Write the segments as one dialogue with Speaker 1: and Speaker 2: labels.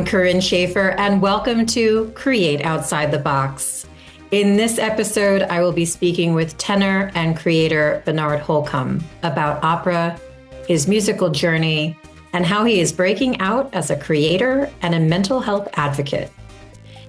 Speaker 1: I'm Corinne Schaefer, and welcome to Create Outside the Box. In this episode, I will be speaking with tenor and creator Bernard Holcomb about opera, his musical journey, and how he is breaking out as a creator and a mental health advocate.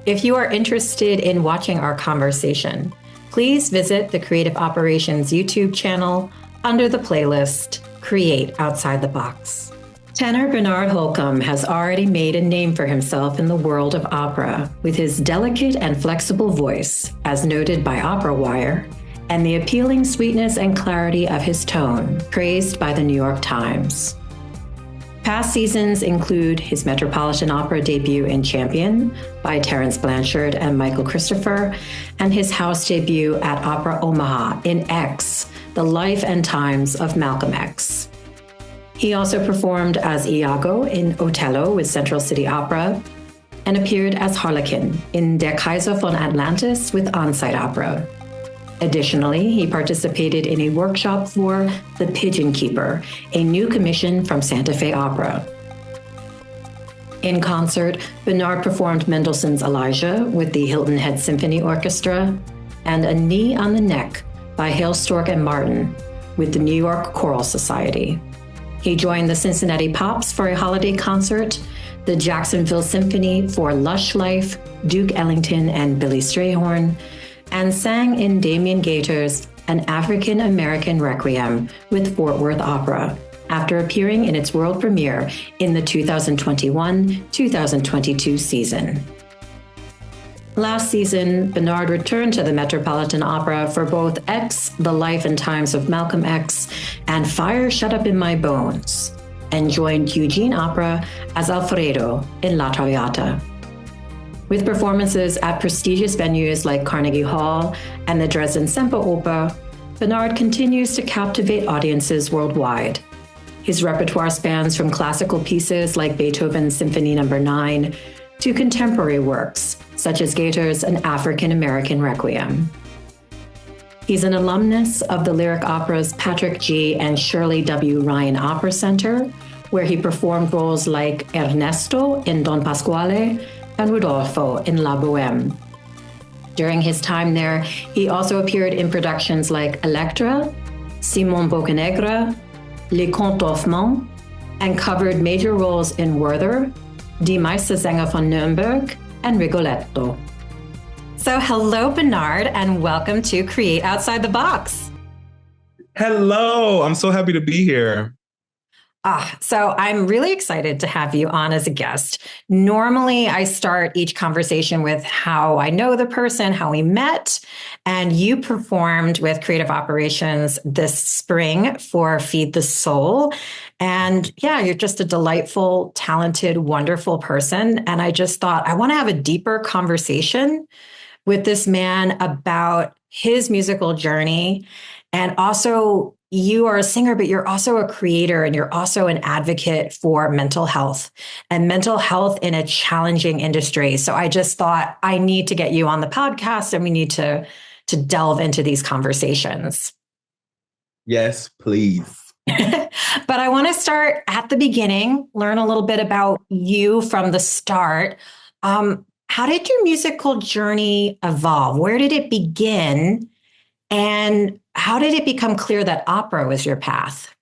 Speaker 1: If you are interested in watching our conversation, please visit the Creative Operations YouTube channel under the playlist Create Outside the Box. Tenor Bernard Holcomb has already made a name for himself in the world of opera with his delicate and flexible voice, as noted by Opera Wire, and the appealing sweetness and clarity of his tone, praised by the New York Times. Past seasons include his Metropolitan Opera debut in Champion by Terence Blanchard and Michael Christopher, and his house debut at Opera Omaha in X, The Life and Times of Malcolm X. He also performed as Iago in Otello with Central City Opera and appeared as Harlequin in Der Kaiser von Atlantis with On-Site Opera. Additionally, he participated in a workshop for The Pigeon Keeper, a new commission from Santa Fe Opera. In concert, Bernard performed Mendelssohn's Elijah with the Hilton Head Symphony Orchestra and A Knee on the Neck by Hale Stork and Martin with the New York Choral Society. He joined the Cincinnati Pops for a holiday concert, the Jacksonville Symphony for Lush Life, Duke Ellington and Billy Strayhorn, and sang in Damien Gator's An African American Requiem with Fort Worth Opera, after appearing in its world premiere in the 2021-2022 season. Last season, Bernard returned to the Metropolitan Opera for both X, The Life and Times of Malcolm X, and Fire Shut Up in My Bones, and joined Eugene Opera as Alfredo in La Traviata. With performances at prestigious venues like Carnegie Hall and the Dresden Semperoper, Bernard continues to captivate audiences worldwide. His repertoire spans from classical pieces like Beethoven's Symphony No. 9 to contemporary works, such as Gator's An African American Requiem. He's an alumnus of the Lyric Opera's Patrick G. and Shirley W. Ryan Opera Center, where he performed roles like Ernesto in Don Pasquale and Rodolfo in La Bohème. During his time there, he also appeared in productions like Elektra, Simon Boccanegra, Les Contes d'Hoffmann, and covered major roles in Werther, Die Meistersänger von Nürnberg, and Rigoletto. So hello, Bernard, and welcome to Create Outside the Box.
Speaker 2: Hello, I'm so happy to be here.
Speaker 1: So I'm really excited to have you on as a guest. Normally, I start each conversation with how I know the person, how we met, and you performed with Creative Operations this spring for Feed the Soul. And yeah, you're just a delightful, talented, wonderful person. And I just thought I want to have a deeper conversation with this man about his musical journey. And also, you are a singer, but you're also a creator and you're also an advocate for mental health and mental health in a challenging industry. So I just thought I need to get you on the podcast and we need to delve into these conversations.
Speaker 2: Yes, please.
Speaker 1: But I want to start at the beginning, learn a little bit about you from the start. How did your musical journey evolve? Where did it begin? And how did it become clear that opera was your path?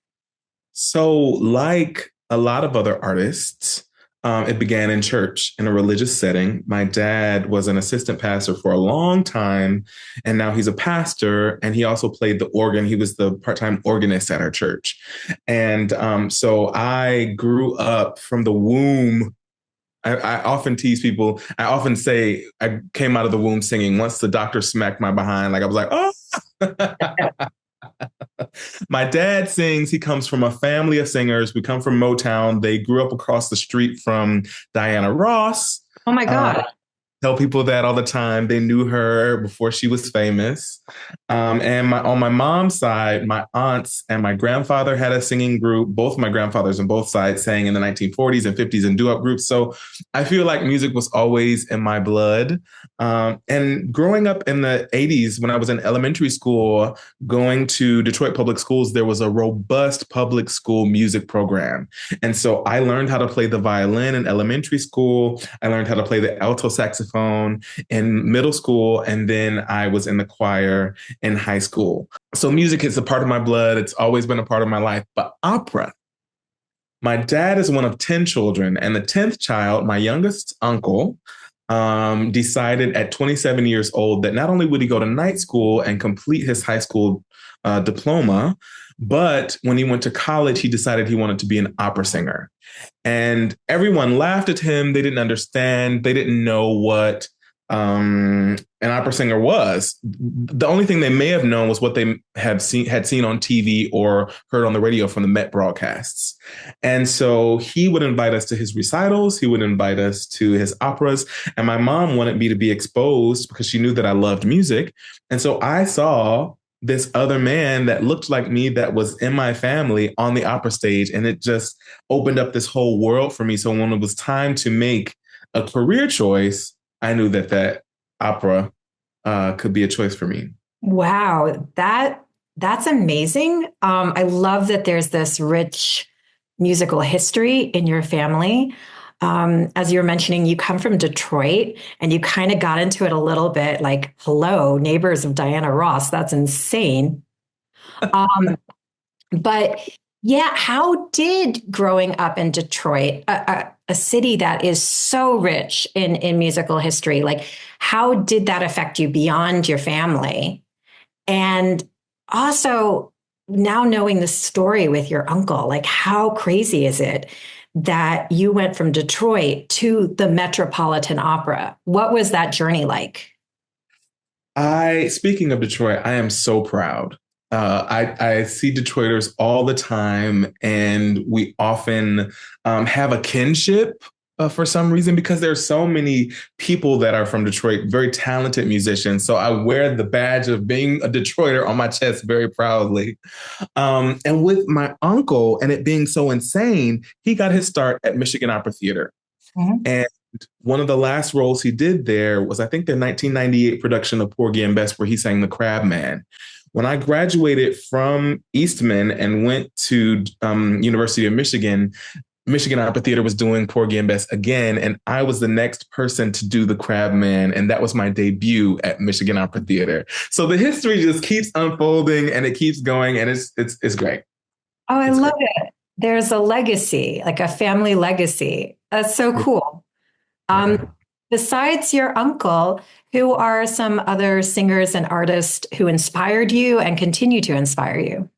Speaker 2: So, like a lot of other artists, it began in church in a religious setting. My dad was an assistant pastor for a long time, and now he's a pastor, and he also played the organ. He was the part-time organist at our church. And so I grew up from the womb. I often tease people. I often say I came out of the womb singing. Once the doctor smacked my behind, like I was like, oh. My dad sings. He comes from a family of singers. We come from Motown. They grew up across the street from Diana Ross.
Speaker 1: Oh my God.
Speaker 2: tell people that all the time. They knew her before she was famous. And on my mom's side, my aunts and my grandfather had a singing group. Both my grandfathers on both sides sang in the 1940s and 50s in doo-wop groups. So I feel like music was always in my blood. And growing up in the 80s, when I was in elementary school, going to Detroit public schools, there was a robust public school music program. And so I learned how to play the violin in elementary school. I learned how to play the alto saxophone in middle school. And then I was in the choir in high school. So music is a part of my blood. It's always been a part of my life. But opera, my dad is one of 10 children. And the 10th child, my youngest uncle, decided at 27 years old that not only would he go to night school and complete his high school diploma, but when he went to college, he decided he wanted to be an opera singer. And everyone laughed at him. They didn't understand. They didn't know what an opera singer was. The only thing they may have known was what they had seen on TV or heard on the radio from the Met broadcasts. And so he would invite us to his recitals. He would invite us to his operas. And my mom wanted me to be exposed because she knew that I loved music. And so I saw this other man that looked like me that was in my family on the opera stage. And it just opened up this whole world for me. So when it was time to make a career choice, I knew that opera could be a choice for me.
Speaker 1: Wow, that's amazing. I love that there's this rich musical history in your family. As you were mentioning, you come from Detroit and you kind of got into it a little bit like, hello, neighbors of Diana Ross. That's insane. But yeah, how did growing up in Detroit, a city that is so rich in musical history, like how did that affect you beyond your family? And also now knowing the story with your uncle, like how crazy is it that you went from Detroit to the Metropolitan Opera? What was that journey like?
Speaker 2: Speaking of Detroit, I am so proud. I see Detroiters all the time, and we often have a kinship for some reason because there are so many people that are from Detroit, very talented musicians. So I wear the badge of being a Detroiter on my chest very proudly. And with my uncle and it being so insane, he got his start at Michigan Opera Theater. Mm-hmm. And one of the last roles he did there was, I think, the 1998 production of Porgy and Bess, where he sang the Crab Man. When I graduated from Eastman and went to University of Michigan, Michigan Opera Theater was doing Porgy and Bess again, and I was the next person to do the Crab Man, and that was my debut at Michigan Opera Theater. So the history just keeps unfolding, and it keeps going, and it's great.
Speaker 1: Oh, I love it. There's a legacy, like a family legacy. That's so cool. Besides your uncle, who are some other singers and artists who inspired you and continue to inspire you?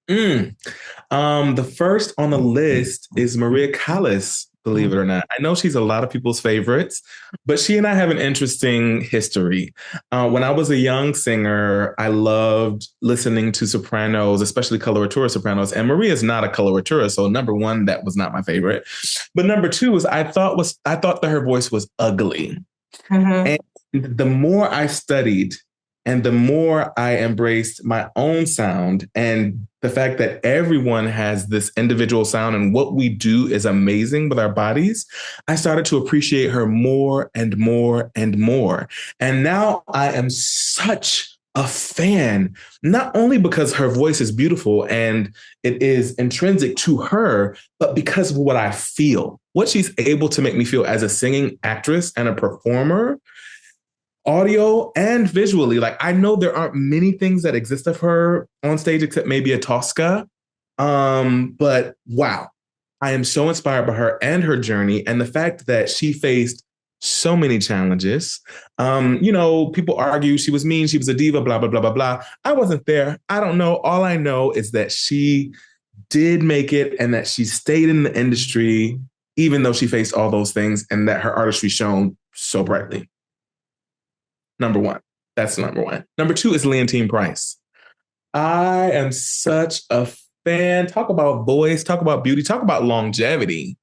Speaker 2: The first on the list is Maria Callas, believe it or not. I know she's a lot of people's favorites, but she and I have an interesting history. When I was a young singer, I loved listening to sopranos, especially coloratura sopranos. And Maria's not a coloratura, so number one, that was not my favorite. But number two is I thought that her voice was ugly. Mm-hmm. And the more I studied and the more I embraced my own sound and the fact that everyone has this individual sound and what we do is amazing with our bodies, I started to appreciate her more and more and more. And now I am such a fan, not only because her voice is beautiful and it is intrinsic to her, but because of what I feel, what she's able to make me feel as a singing actress and a performer, audio and visually. Like, I know there aren't many things that exist of her on stage except maybe a Tosca. But wow, I am so inspired by her and her journey and the fact that she faced so many challenges. People argue she was mean, she was a diva, blah, blah, blah, blah, blah. I wasn't there. I don't know. All I know is that she did make it and that she stayed in the industry, even though she faced all those things, and that her artistry shone so brightly. Number one. That's number one. Number two is Leontine Price. I am such a fan. Talk about voice, talk about beauty, talk about longevity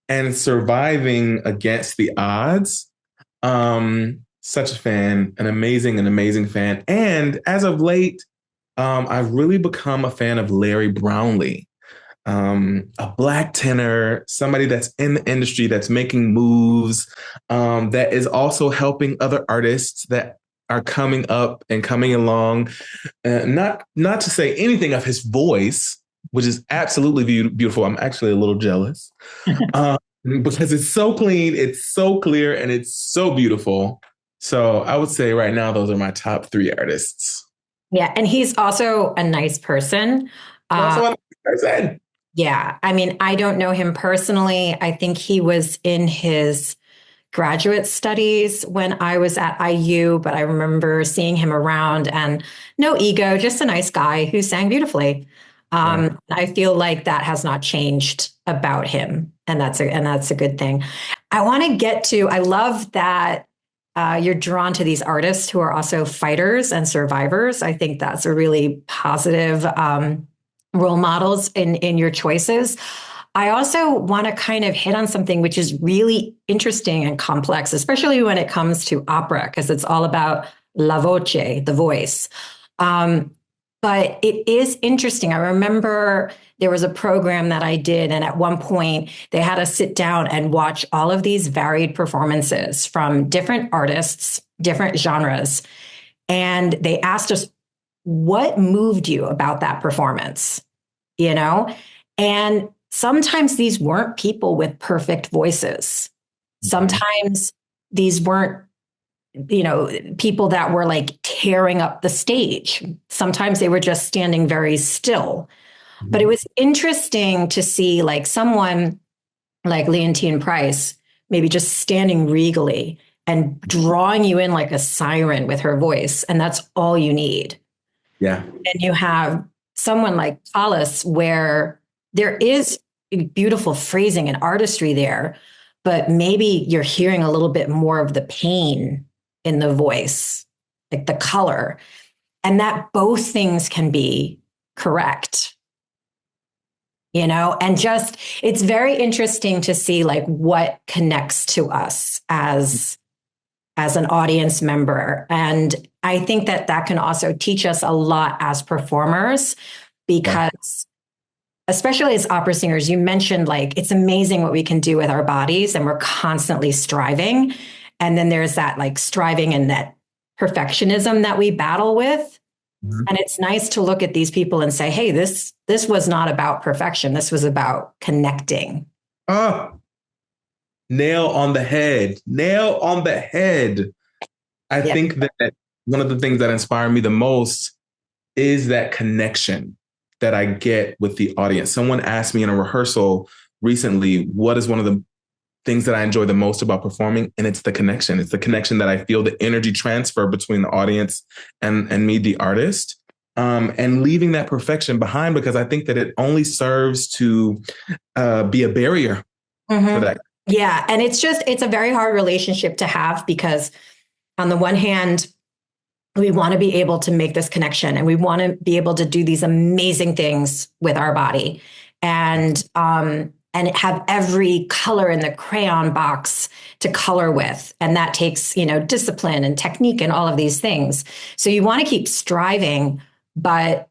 Speaker 2: and surviving against the odds. Such a fan, an amazing fan. And as of late, I've really become a fan of Larry Brownlee, a Black tenor, somebody that's in the industry, that's making moves, that is also helping other artists that are coming up and coming along. Not to say anything of his voice, which is absolutely beautiful. I'm actually a little jealous because it's so clean, it's so clear, and it's so beautiful. So I would say right now, those are my top three artists.
Speaker 1: Yeah, and he's also a nice person.
Speaker 2: Also,
Speaker 1: Uh,
Speaker 2: like I said,
Speaker 1: yeah, I mean, I don't know him personally. I think he was in his graduate studies when I was at IU, but I remember seeing him around and no ego, just a nice guy who sang beautifully.
Speaker 2: yeah.
Speaker 1: I feel like that has not changed about him, and that's a good thing. I want to get to. I love that you're drawn to these artists who are also fighters and survivors. I think that's a really positive role models in your choices. I also want to kind of hit on something which is really interesting and complex, especially when it comes to opera, because it's all about la voce, the voice. Um, but it is interesting. I remember there was a program that I did, and at one point they had us sit down and watch all of these varied performances from different artists, different genres. And they asked us, what moved you about that performance? You know? And sometimes these weren't people with perfect voices.
Speaker 2: Mhm.
Speaker 1: Sometimes these weren't, people that were like tearing up the stage. Sometimes they were just standing very still. But it
Speaker 2: Mhm.
Speaker 1: was interesting to see like someone like Leontine Price maybe just standing regally and drawing you in like a siren with her voice. And that's all you need.
Speaker 2: Yeah.
Speaker 1: And you have someone like Hollis where there is beautiful phrasing and artistry there, but maybe you're hearing a little bit more of the pain in the voice, like the color, and that both things can be correct, and just it's very interesting to see like what connects to us as an audience member. And I think that that can also teach us a lot as performers
Speaker 2: Yeah.
Speaker 1: because especially as opera singers, you mentioned like it's amazing what we can do with our bodies and we're constantly striving. And then there's that like striving and that perfectionism that we battle with.
Speaker 2: Mhm.
Speaker 1: And it's nice to look at these people and say, hey, this was not about perfection. This was about connecting.
Speaker 2: Oh, nail on the head. Nail on the head. I
Speaker 1: Yeah.
Speaker 2: think that one of the things that inspire me the most is that connection that I get with the audience. Someone asked me in a rehearsal recently, what is one of the things that I enjoy the most about performing? And it's the connection. It's the connection that I feel, the energy transfer between the audience and me, the artist. And leaving that perfection behind because I think that it only serves to be a barrier for
Speaker 1: Mm-hmm.
Speaker 2: that.
Speaker 1: Yeah. And it's a very hard relationship to have because on the one hand, we want to be able to make this connection and we want to be able to do these amazing things with our body and have every color in the crayon box to color with. And that takes, discipline and technique and all of these things. So you want to keep striving, but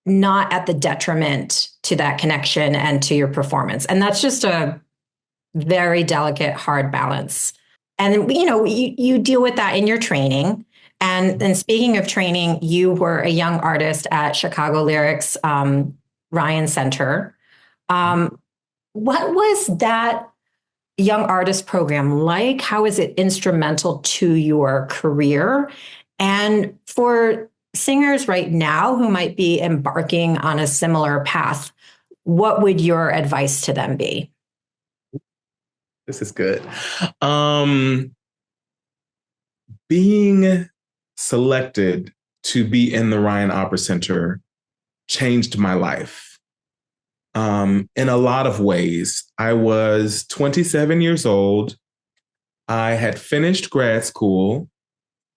Speaker 1: not at the detriment to that connection and to your performance. And that's just a very delicate, hard balance. And you deal with that in your training. And speaking of training, you were a young artist at Chicago Lyrics Ryan Center. Um, what was that young artist program like? How is it instrumental to your career? And for singers right now who might be embarking on a similar path, what would your advice to them be?
Speaker 2: This is good. Um, Being selected to be in the Ryan Opera Center changed my life in a lot of ways. I was 27 years old. I had finished grad school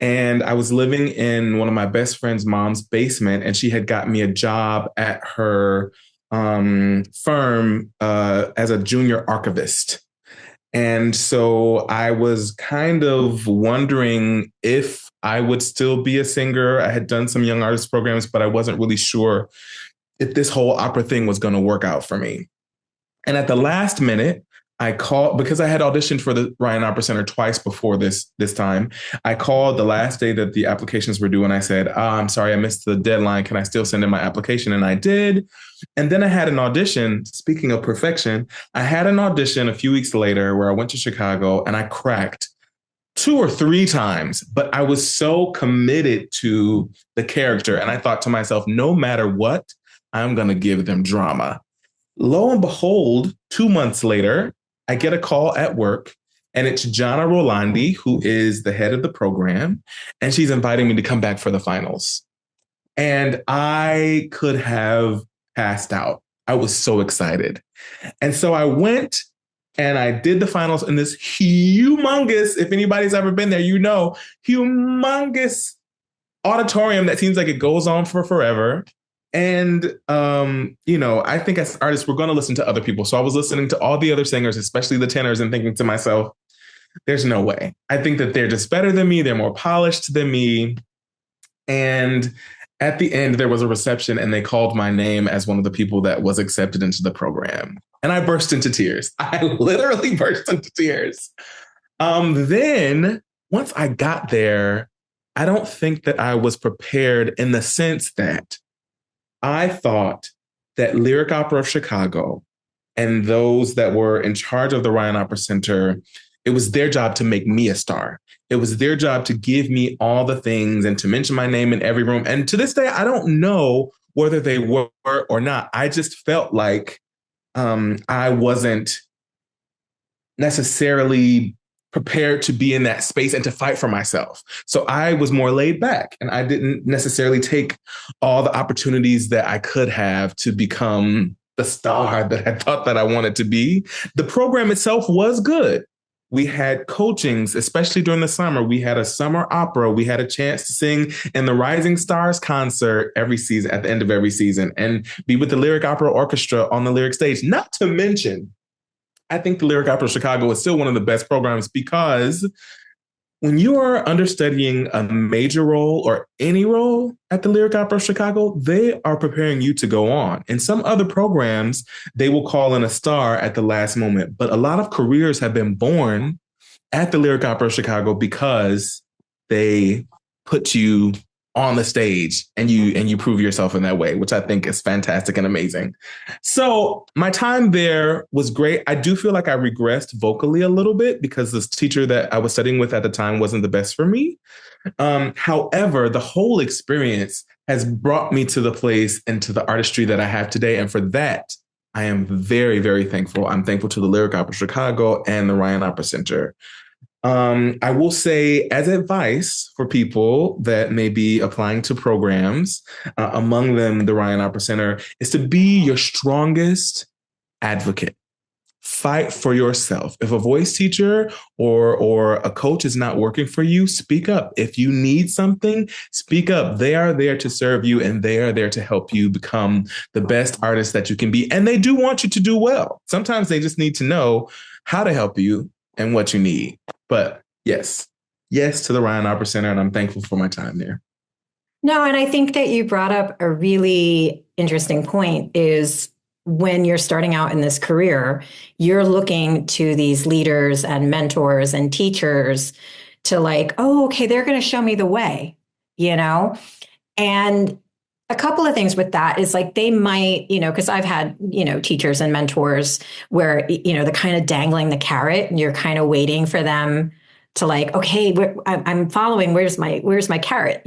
Speaker 2: and I was living in one of my best friend's mom's basement, and she had got me a job at her firm as a junior archivist. And so I was kind of wondering if I would still be a singer. I had done some young artist programs, but I wasn't really sure if this whole opera thing was going to work out for me. And at the last minute, I called because I had auditioned for the Ryan Opera Center twice before this time. I called the last day that the applications were due and I said, I'm sorry, I missed the deadline. Can I still send in my application? And I did. And then I had an audition. Speaking of perfection, I had an audition a few weeks later where I went to Chicago and I cracked two or three times, but I was so committed to the character. And I thought to myself, no matter what, I'm going to give them drama. Lo and behold, 2 months later, I get a call at work and it's Gianna Rolandi, who is the head of the program, and she's inviting me to come back for the finals. And I could have passed out. I was so excited. And so I went and I did the finals in this humongous, if anybody's ever been there, you know, humongous auditorium that seems like it goes on for forever. And, I think as artists, we're going to listen to other people. So I was listening to all the other singers, especially the tenors, and thinking to myself, there's no way. I think that they're just better than me. They're more polished than me. And at the end, there was a reception and they called my name as one of the people that was accepted into the program. And I burst into tears. I literally burst into tears. Then once I got there, I don't think that I was prepared in the sense that I thought that Lyric Opera of Chicago and those that were in charge of the Ryan Opera Center, it was their job to make me a star. It was their job to give me all the things and to mention my name in every room. And to this day, I don't know whether they were or not. I just felt like I wasn't necessarily prepared to be in that space and to fight for myself. So I was more laid back and I didn't necessarily take all the opportunities that I could have to become the star that I thought that I wanted to be. The program itself was good. We had coachings, especially during the summer. We had a summer opera. We had a chance to sing in the Rising Stars concert every season, at the end of every season, and be with the Lyric Opera Orchestra on the Lyric stage. Not to mention, I think the Lyric Opera of Chicago is still one of the best programs because when you are understudying a major role or any role at the Lyric Opera of Chicago, they are preparing you to go on. In some other programs, they will call in a star at the last moment. But a lot of careers have been born at the Lyric Opera of Chicago because they put you on the stage and you prove yourself in that way, which I think is fantastic and amazing. So my time there was great. I do feel like I regressed vocally a little bit because this teacher that I was studying with at the time wasn't the best for me. However, the whole experience has brought me to the place and to the artistry that I have today. And for that, I am very, very thankful. I'm thankful to the Lyric Opera Chicago and the Ryan Opera Center. I will say, as advice for people that may be applying to programs, among them the Ryan Opera Center, is to be your strongest advocate. Fight for yourself. If a voice teacher or a coach is not working for you, speak up. If you need something, speak up. They are there to serve you and they are there to help you become the best artist that you can be. And they do want you to do well. Sometimes they just need to know how to help you and what you need. But yes to the Ryan Opera Center, and I'm thankful for my time there.
Speaker 1: No, and I think that you brought up a really interesting point is when you're starting out in this career, you're looking to these leaders and mentors and teachers to like, oh, okay, they're going to show me the way, And a couple of things with that is like they might, because I've had, teachers and mentors where, they're kind of dangling the carrot and you're kind of waiting for them to like, okay, I'm following. Where's my carrot?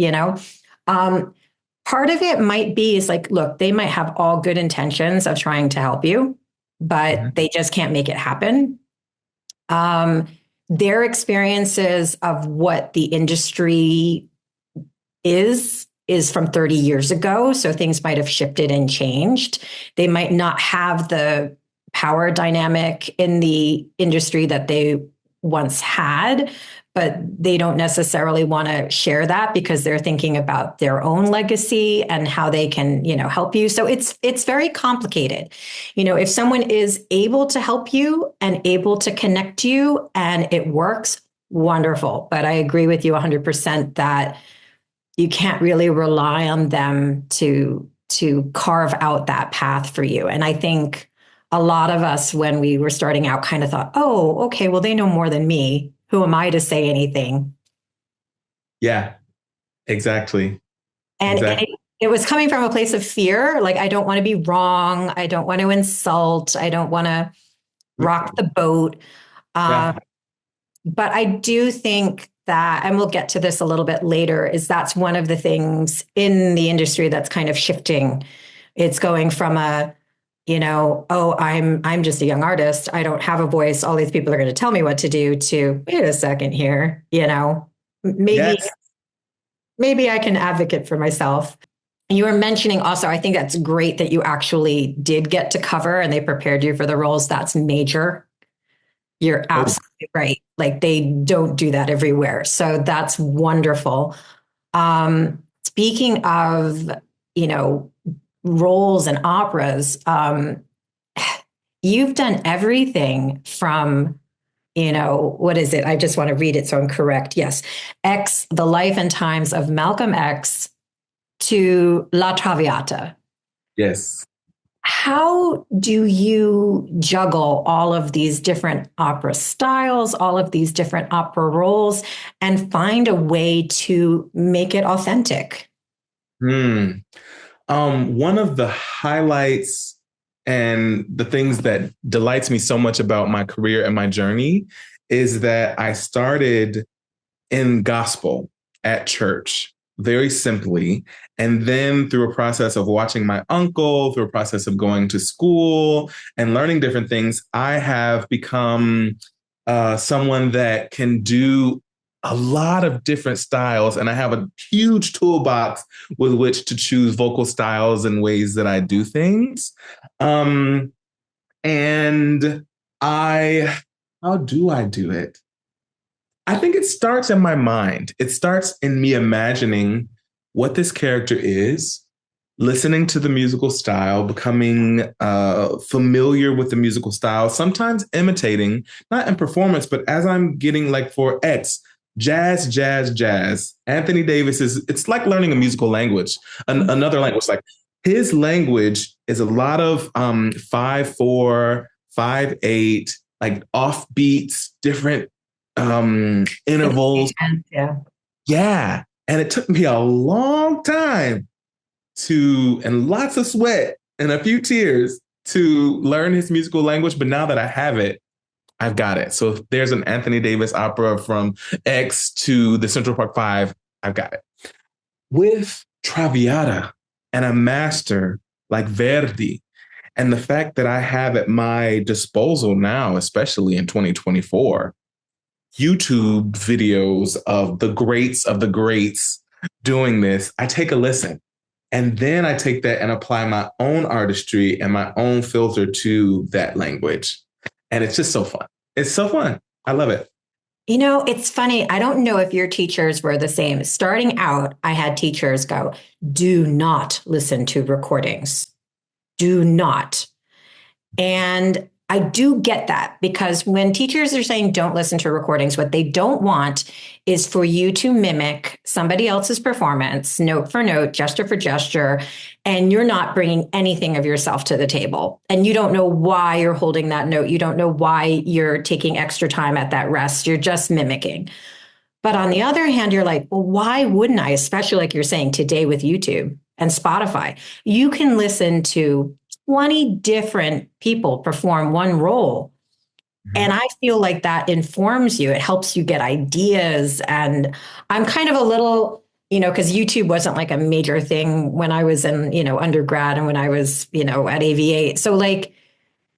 Speaker 1: Part of it might be is like, look, they might have all good intentions of trying to help you, but they just can't make it happen. Their experiences of what the industry is from 30 years ago. So things might have shifted and changed. They might not have the power dynamic in the industry that they once had, but they don't necessarily want to share that because they're thinking about their own legacy and how they can, help you. So it's very complicated. If someone is able to help you and able to connect you and it works, wonderful. But I agree with you 100% that you can't really rely on them to carve out that path for you. And I think a lot of us, when we were starting out, kind of thought, oh, okay, well, they know more than me. Who am I to say anything?
Speaker 2: Yeah, exactly.
Speaker 1: And
Speaker 2: Exactly.
Speaker 1: it was coming from a place of fear. Like, I don't want to be wrong. I don't want to insult. I don't want to rock the boat.
Speaker 2: Yeah.
Speaker 1: Um, but I do think that, and we'll get to this a little bit later, is that's one of the things in the industry that's kind of shifting. It's going from oh, I'm just a young artist. I don't have a voice. All these people are going to tell me what to do to, wait a second here, maybe,
Speaker 2: Yes.
Speaker 1: maybe I can advocate for myself. You were mentioning also, I think that's great that you actually did get to cover and they prepared you for the roles. That's major. You're
Speaker 2: Oh,
Speaker 1: absolutely right. Like they don't do that everywhere. So that's wonderful. Speaking of, you know, roles and operas, you've done everything from, what is it? I just want to read it so I'm correct. Yes. X, The Life and Times of Malcolm X to La Traviata.
Speaker 2: yes.
Speaker 1: How do you juggle all of these different opera styles, all of these different opera roles, and find a way to make it authentic?
Speaker 2: Hmm. One of the highlights and the things that delights me so much about my career and my journey is that I started in gospel at church, very simply. And then through a process of watching my uncle, through a process of going to school and learning different things, I have become someone that can do a lot of different styles. And I have a huge toolbox with which to choose vocal styles and ways that I do things. Um, and how do I do it? I think it starts in my mind. It starts in me imagining what this character is, listening to the musical style, becoming familiar with the musical style, sometimes imitating, not in performance, but as I'm getting like for X, jazz, jazz, jazz. Anthony Davis it's like learning a musical language, another language. Like his language is a lot of 5/4, 5/8, like off beats, different intervals.
Speaker 1: Yeah.
Speaker 2: Yeah. And it took me a long time and lots of sweat and a few tears to learn his musical language. But now that I have it, I've got it. So if there's an Anthony Davis opera from X to the Central Park Five, I've got it. With Traviata and a master like Verdi, and the fact that I have at my disposal now, especially in 2024, YouTube videos of the greats doing this, I take a listen. And then I take that and apply my own artistry and my own filter to that language. And it's just so fun. It's so fun. I love it.
Speaker 1: It's funny. I don't know if your teachers were the same. Starting out, I had teachers go, do not listen to recordings. Do not. And I do get that because when teachers are saying don't listen to recordings, what they don't want is for you to mimic somebody else's performance, note for note, gesture for gesture, and you're not bringing anything of yourself to the table. And you don't know why you're holding that note. You don't know why you're taking extra time at that rest. You're just mimicking. But on the other hand, you're like, well, why wouldn't I? Especially like you're saying today with YouTube and Spotify, you can listen to 20 different people perform one role. And I feel like that informs you. It helps you get ideas. And I'm kind of a little, because YouTube wasn't like a major thing when I was in, undergrad and when I was, at AVA. So like,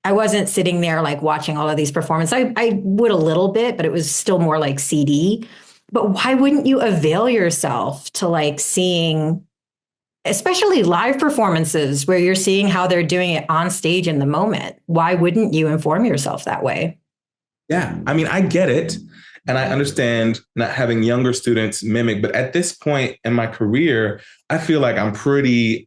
Speaker 1: I wasn't sitting there like watching all of these performances. I would a little bit, but it was still more like CD. But why wouldn't you avail yourself to like seeing, especially live performances where you're seeing how they're doing it on stage in the moment? Why wouldn't you inform yourself that way?
Speaker 2: Yeah. I mean, I get it. And I understand not having younger students mimic, but at this point in my career, I feel like I'm pretty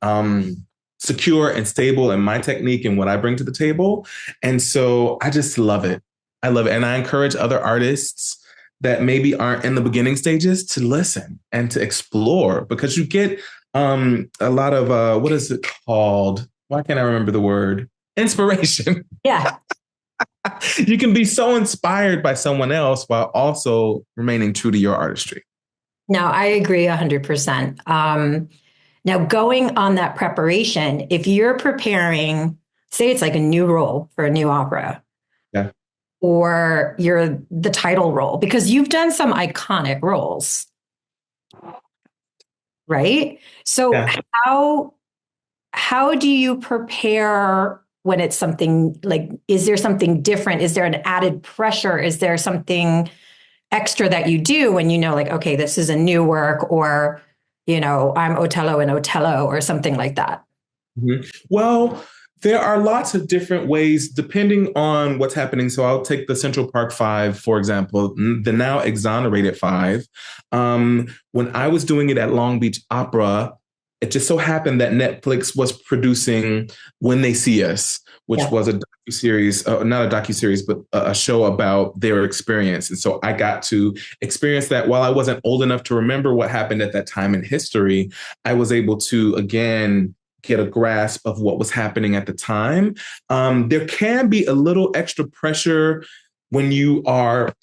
Speaker 2: secure and stable in my technique and what I bring to the table. And so I just love it. I love it. And I encourage other artists that maybe aren't in the beginning stages to listen and to explore because you get a lot of what is it called? Why can't I remember the word? Inspiration.
Speaker 1: Yeah.
Speaker 2: You can be so inspired by someone else while also remaining true to your artistry.
Speaker 1: No, I agree 100%. Now, going on that preparation, if you're preparing, say it's like a new role for a new opera,
Speaker 2: Yeah.
Speaker 1: or you're the title role, because you've done some iconic roles, right? So
Speaker 2: Yeah.
Speaker 1: how do you prepare when it's something like, is there something different? Is there an added pressure? Is there something extra that you do when you know, like, okay, this is a new work, or, I'm Otello in Otello or something like that?
Speaker 2: Mhm. Well, there are lots of different ways depending on what's happening. So I'll take the Central Park Five, for example, the now exonerated Five. When I was doing it at Long Beach Opera, it just so happened that Netflix was producing When They See Us, which
Speaker 1: Yeah.
Speaker 2: was a docuseries, not a docuseries, but a show about their experience. And so I got to experience that while I wasn't old enough to remember what happened at that time in history. I was able to, again, get a grasp of what was happening at the time. There can be a little extra pressure when you are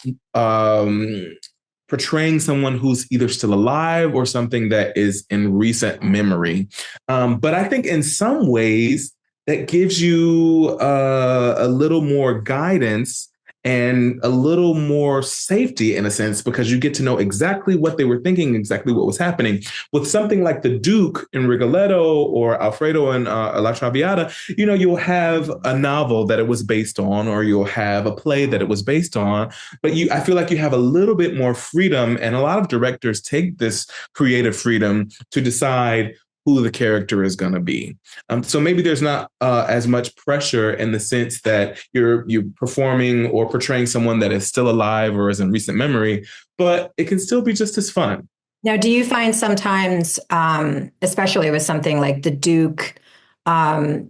Speaker 2: portraying someone who's either still alive or something that is in recent memory. But I think in some ways that gives you a little more guidance and a little more safety in a sense, because you get to know exactly what they were thinking, exactly what was happening. With something like the Duke in Rigoletto or Alfredo in La Traviata, you'll have a novel that it was based on, or you'll have a play that it was based on, but I feel like you have a little bit more freedom, and a lot of directors take this creative freedom to decide who the character is going to be. So maybe there's not as much pressure in the sense that you're performing or portraying someone that is still alive or is in recent memory, but it can still be just as fun.
Speaker 1: Now, do you find sometimes, especially with something like the Duke,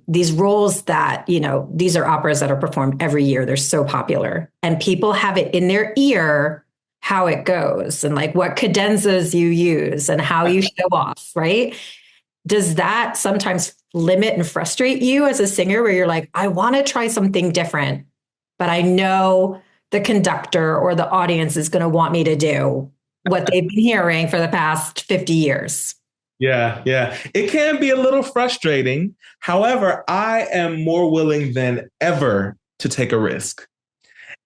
Speaker 1: these roles that, these are operas that are performed every year, they're so popular, and people have it in their ear how it goes and like what cadenzas you use and how you show off, right? Does that sometimes limit and frustrate you as a singer where you're like, I want to try something different, but I know the conductor or the audience is going to want me to do what they've been hearing for the past 50 years?
Speaker 2: Yeah, yeah. It can be a little frustrating. However, I am more willing than ever to take a risk.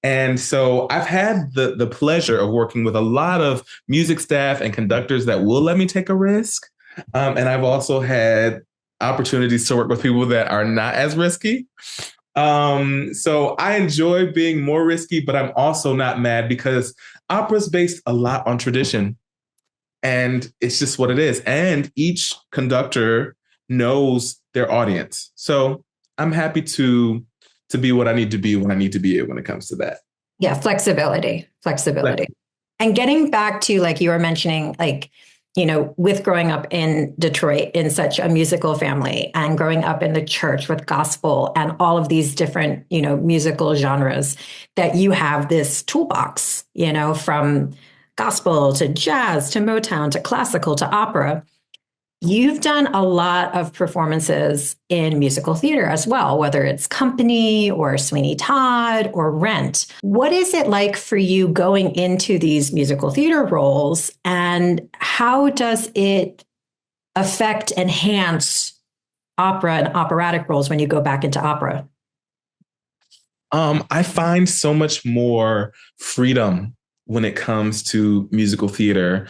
Speaker 2: And so I've had the pleasure of working with a lot of music staff and conductors that will let me take a risk. And I've also had opportunities to work with people that are not as risky. So I enjoy being more risky, but I'm also not mad because opera's based a lot on tradition. And it's just what it is. And each conductor knows their audience. So I'm happy to be what I need to be when I need to be it when it comes to that.
Speaker 1: Yeah, flexibility. And getting back to, like you were mentioning, like, with growing up in Detroit in such a musical family and growing up in the church with gospel and all of these different, musical genres, that you have this toolbox, from gospel to jazz to Motown to classical to opera. You've done a lot of performances in musical theater as well, whether it's Company or Sweeney Todd or Rent. What is it like for you going into these musical theater roles, and how does it affect, enhance opera and operatic roles when you go back into opera?
Speaker 2: I find so much more freedom when it comes to musical theater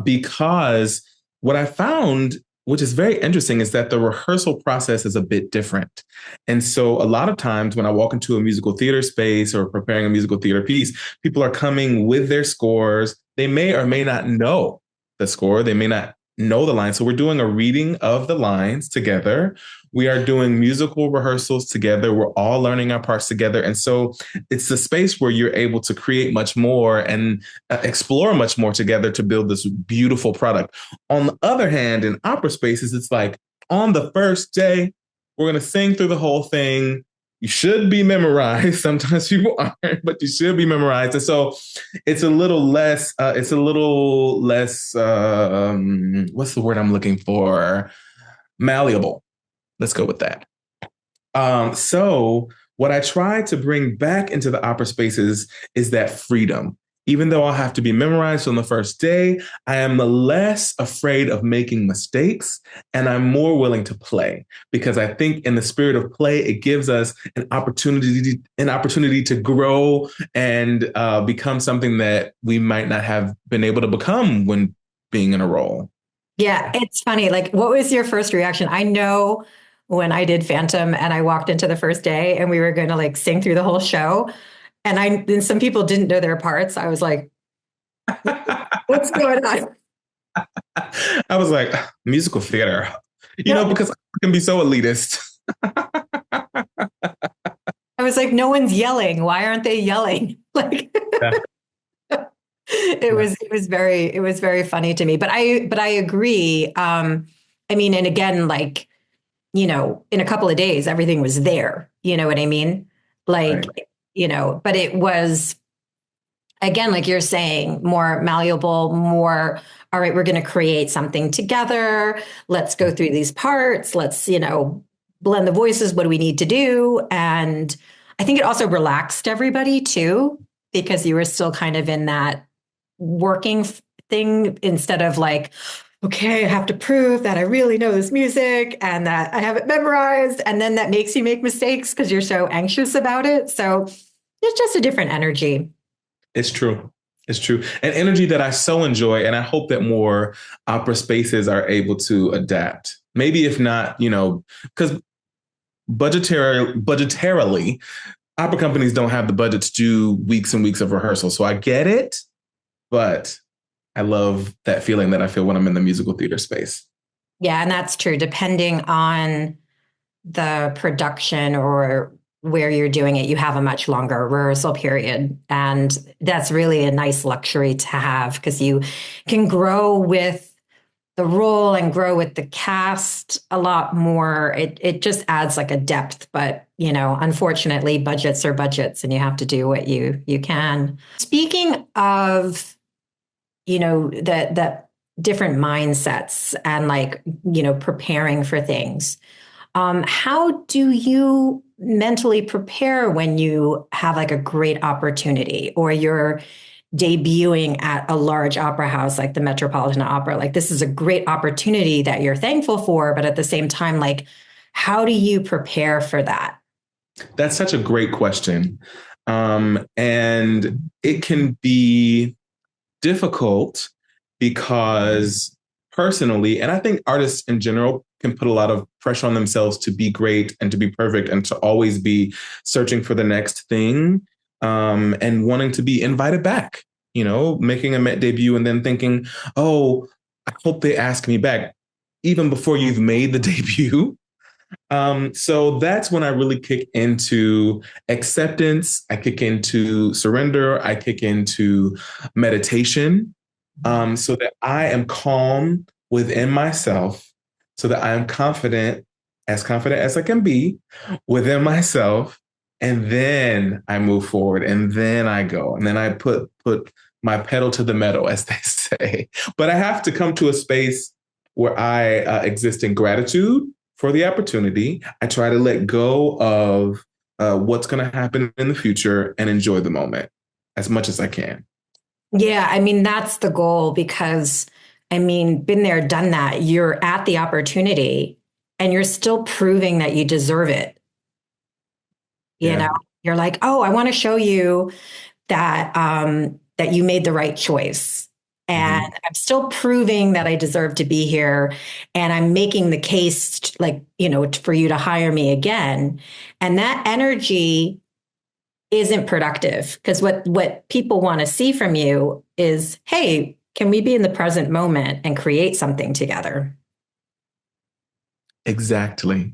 Speaker 2: because what I found, which is very interesting, is that the rehearsal process is a bit different. And so a lot of times when I walk into a musical theater space or preparing a musical theater piece, people are coming with their scores. They may or may not know the score. They may not know the lines. So we're doing a reading of the lines together. We are doing musical rehearsals together. We're all learning our parts together. And so it's a space where you're able to create much more and explore much more together to build this beautiful product. On the other hand, in opera spaces, it's like on the first day, we're going to sing through the whole thing. You should be memorized. Sometimes people aren't, but you should be memorized. And so it's a little less, what's the word I'm looking for? Malleable. Let's go with that. So what I try to bring back into the opera spaces is that freedom. Even though I'll have to be memorized on the first day, I am less afraid of making mistakes and I'm more willing to play because I think in the spirit of play, it gives us an opportunity to grow and become something that we might not have been able to become when being in a role.
Speaker 1: Yeah, it's funny. Like, what was your first reaction? I know when I did Phantom and I walked into the first day and we were going to like sing through the whole show, and some people didn't know their parts. I was like, what's going on?
Speaker 2: I was like, musical theater,
Speaker 1: No,
Speaker 2: because I can be so elitist.
Speaker 1: I was like, no one's yelling. Why aren't they yelling? Like,
Speaker 2: Yeah. Yeah.
Speaker 1: it was very funny to me. But I agree. I mean, and again, like, in a couple of days, everything was there. You know what I mean? Like,
Speaker 2: Right.
Speaker 1: but it was, again, like you're saying, more malleable, more, all right, we're going to create something together. Let's go through these parts. Let's, blend the voices. What do we need to do? And I think it also relaxed everybody too, because you were still kind of in that working thing instead of like, okay, I have to prove that I really know this music and that I have it memorized. And then that makes you make mistakes because you're so anxious about it. So it's just a different energy.
Speaker 2: It's true. It's true. An energy that I so enjoy. And I hope that more opera spaces are able to adapt. Maybe if not, because budgetarily, opera companies don't have the budget to do weeks and weeks of rehearsal. So I get it, but I love that feeling that I feel when I'm in the musical theater space.
Speaker 1: Yeah, and that's true. Depending on the production or where you're doing it, you have a much longer rehearsal period. And that's really a nice luxury to have because you can grow with the role and grow with the cast a lot more. It just adds like a depth, but unfortunately, budgets are budgets, and you have to do what you can. Speaking of that different mindsets and like preparing for things. How do you mentally prepare when you have like a great opportunity or you're debuting at a large opera house like the Metropolitan Opera? Like this is a great opportunity that you're thankful for, but at the same time, like how do you prepare for that?
Speaker 2: That's such a great question. And it can be difficult because personally, and I think artists in general can put a lot of pressure on themselves to be great and to be perfect and to always be searching for the next thing and wanting to be invited back, making a Met debut and then thinking, oh, I hope they ask me back even before you've made the debut. So that's when I really kick into acceptance. I kick into surrender. I kick into meditation, so that I am calm within myself, so that I am confident as I can be within myself. And then I move forward and then I go and then I put my pedal to the metal, as they say. But I have to come to a space where I exist in gratitude for the opportunity. I try to let go of what's going to happen in the future and enjoy the moment as much as I can.
Speaker 1: Yeah, I mean, that's the goal because I mean, been there, done that. You're at the opportunity and you're still proving that you deserve it. You know,
Speaker 2: Yeah.
Speaker 1: you're like, oh, I want to show you that that you made the right choice. And
Speaker 2: Mhm.
Speaker 1: I'm still proving that I deserve to be here. And I'm making the case, like, for you to hire me again. And that energy isn't productive because what people want to see from you is, hey, Can we be in the present moment and create something together?
Speaker 2: Exactly.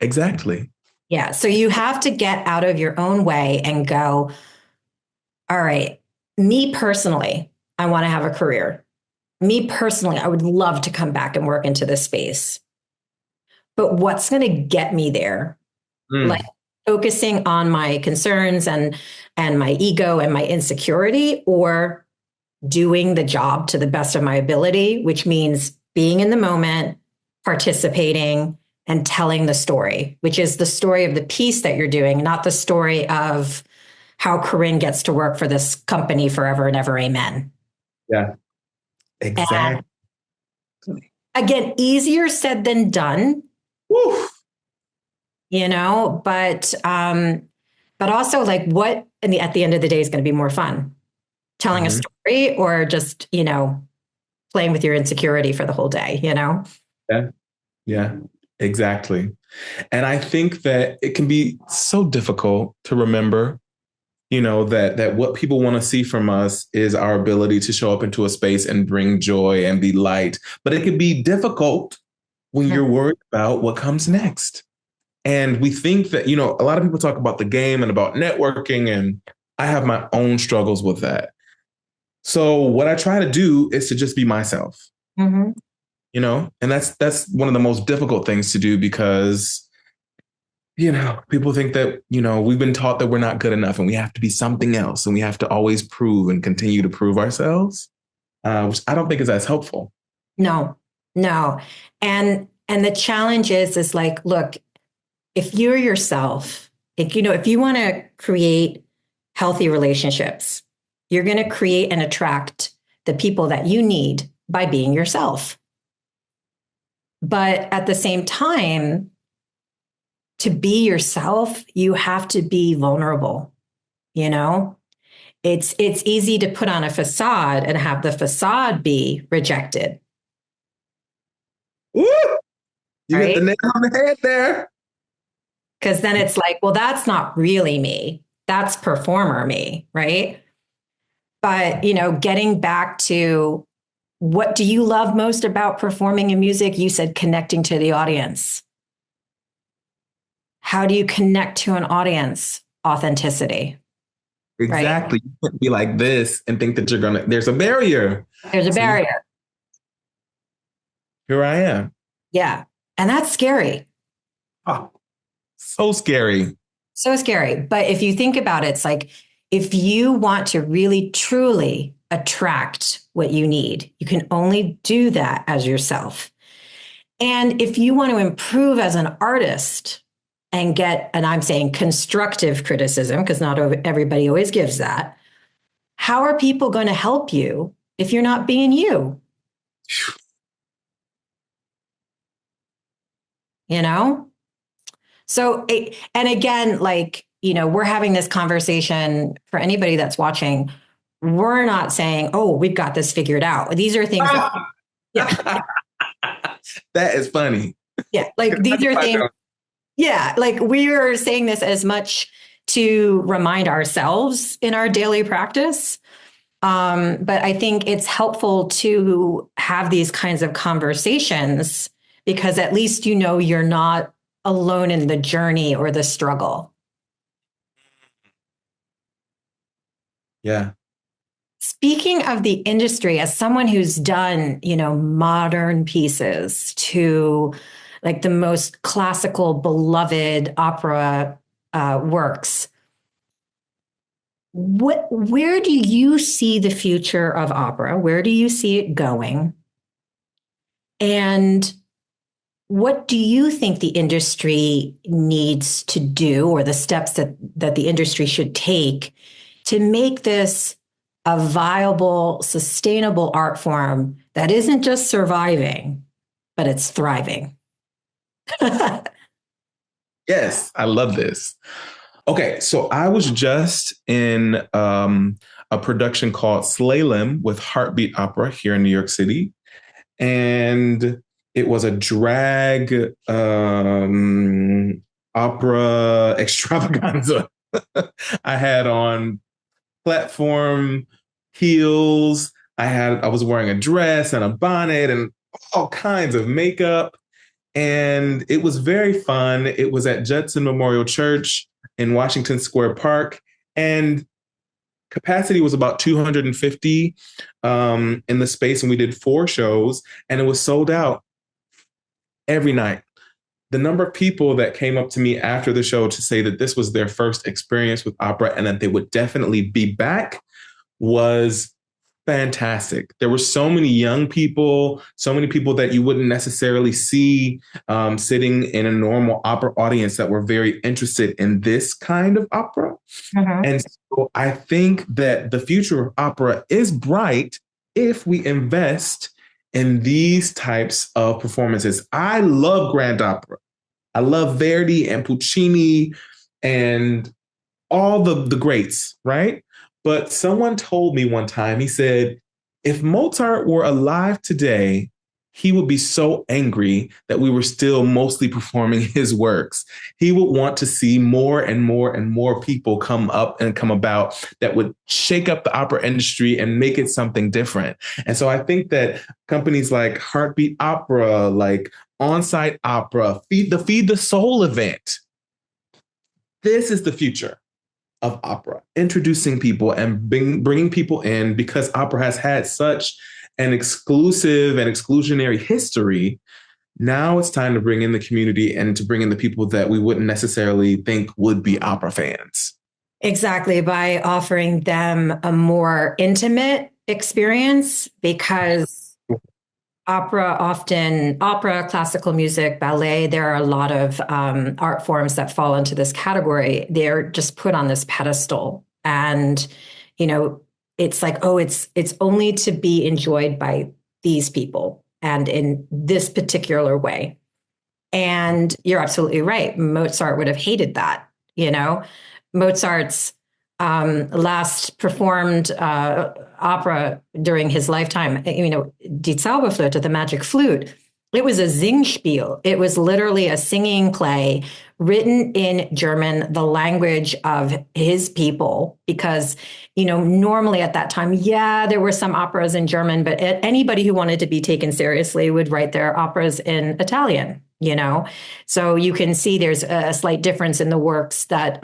Speaker 2: Exactly.
Speaker 1: Yeah. So you have to get out of your own way and go, all right, me personally, I want to have a career. Me personally, I would love to come back and work into this space. But what's going to get me there? Like
Speaker 2: Mm.
Speaker 1: focusing on my concerns and my ego and my insecurity, or doing the job to the best of my ability, which means being in the moment, participating, and telling the story, which is the story of the piece that you're doing, not the story of how Corinne gets to work for this company forever and ever. Amen.
Speaker 2: Yeah.
Speaker 1: And
Speaker 2: Exactly.
Speaker 1: again, easier said than done,
Speaker 2: Woo.
Speaker 1: but also like what at the end of the day is going to be more fun, telling a
Speaker 2: Mhm.
Speaker 1: story or just, playing with your insecurity for the whole day.
Speaker 2: Yeah. Yeah. Exactly. And I think that it can be so difficult to remember, that what people want to see from us is our ability to show up into a space and bring joy and be light. But it can be difficult when you're worried about what comes next. And we think that, a lot of people talk about the game and about networking, and I have my own struggles with that. So what I try to do is to just be myself,
Speaker 1: Mm-hmm.
Speaker 2: and that's one of the most difficult things to do because people think that, we've been taught that we're not good enough and we have to be something else and we have to always prove and continue to prove ourselves, which I don't think is as helpful.
Speaker 1: No, no. And the challenge is like, look, if you're yourself, if you want to create healthy relationships, you're going to create and attract the people that you need by being yourself. But at the same time, to be yourself, you have to be vulnerable, you know? It's easy to put on a facade and have the facade be rejected,
Speaker 2: Woo! You hit
Speaker 1: right?
Speaker 2: the nail on the head there.
Speaker 1: Because then it's like, well, that's not really me. That's performer me, right? But, getting back to what do you love most about performing in music? You said connecting to the audience. How do you connect to an audience? Authenticity, right?
Speaker 2: Exactly. You can't be like this and think that there's a barrier.
Speaker 1: There's a
Speaker 2: So
Speaker 1: barrier.
Speaker 2: here I am.
Speaker 1: Yeah. And that's scary.
Speaker 2: Oh, so scary.
Speaker 1: So scary. But if you think about it, it's like if you want to really truly attract what you need, you can only do that as yourself. And if you want to improve as an artist and I'm saying constructive criticism, because not everybody always gives that, how are people going to help you if you're not being you? You know? So, and again, like, we're having this conversation for anybody that's watching. We're not saying, oh, we've got this figured out. These are things that, yeah,
Speaker 2: That is funny.
Speaker 1: yeah, like these are things, yeah, like we are saying this as much to remind ourselves in our daily practice. But I think it's helpful to have these kinds of conversations because at least you're not alone in the journey or the struggle.
Speaker 2: Yeah.
Speaker 1: Speaking of the industry, as someone who's done, modern pieces to like the most classical, beloved opera works, where do you see the future of opera? Where do you see it going? And what do you think the industry needs to do, or the steps that the industry should take to make this a viable, sustainable art form that isn't just surviving, but it's thriving?
Speaker 2: Yes, I love this. Okay, so I was just in a production called Slalom with Heartbeat Opera here in New York City. And it was a drag opera extravaganza. I had on platform heels. I was wearing a dress and a bonnet and all kinds of makeup. And it was very fun. It was at Judson Memorial Church in Washington Square Park. And capacity was about 250 in the space. And we did 4 shows, and it was sold out every night. The number of people that came up to me after the show to say that this was their first experience with opera and that they would definitely be back was fantastic. There were so many young people, so many people that you wouldn't necessarily see sitting in a normal opera audience that were very interested in this kind of opera. And so I think that the future of opera is bright if we invest in these types of performances. I love grand opera. I love Verdi and Puccini and all the greats, right? But someone told me one time, he said, if Mozart were alive today, he would be so angry that we were still mostly performing his works. He would want to see more and more and more people come up and come about that would shake up the opera industry and make it something different. And so I think that companies like Heartbeat Opera, like On-Site Opera, Feed the Soul event, this is the future of opera, introducing people and bringing people in, because opera has had such an exclusive and exclusionary history. Now it's time to bring in the community and to bring in the people that we wouldn't necessarily think would be opera fans.
Speaker 1: Exactly, by offering them a more intimate experience, because opera, classical music, ballet, there are a lot of art forms that fall into this category. They're just put on this pedestal. And, it's like, oh, it's only to be enjoyed by these people and in this particular way. And you're absolutely right. Mozart would have hated that, Mozart's last performed opera during his lifetime, Die Zauberflöte, the Magic Flute. It was a Singspiel. It was literally a singing play written in German, the language of his people, because, normally at that time, there were some operas in German, but anybody who wanted to be taken seriously would write their operas in Italian, So you can see there's a slight difference in the works that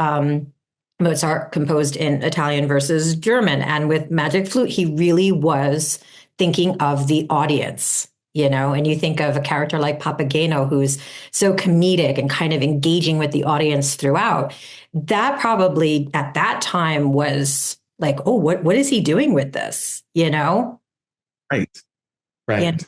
Speaker 1: Mozart composed in Italian versus German. And with Magic Flute, he really was thinking of the audience, and you think of a character like Papageno, who's so comedic and kind of engaging with the audience throughout. That probably at that time was like, oh, what is he doing with this?
Speaker 2: Right.
Speaker 1: And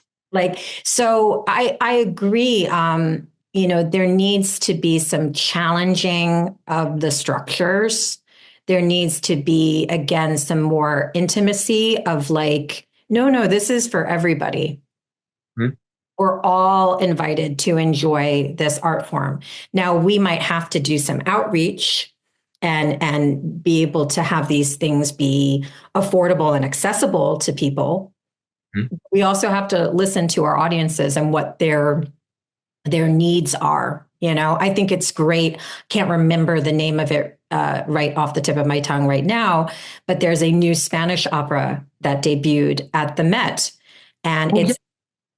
Speaker 1: so I agree. There needs to be some challenging of the structures. There needs to be, again, some more intimacy of like, no, this is for everybody. Mm-hmm. We're all invited to enjoy this art form. Now, we might have to do some outreach and be able to have these things be affordable and accessible to people. Mm-hmm. We also have to listen to our audiences and what their needs are. I think it's great. Can't remember the name of it right off the tip of my tongue right now, but there's a new Spanish opera that debuted at the Met, and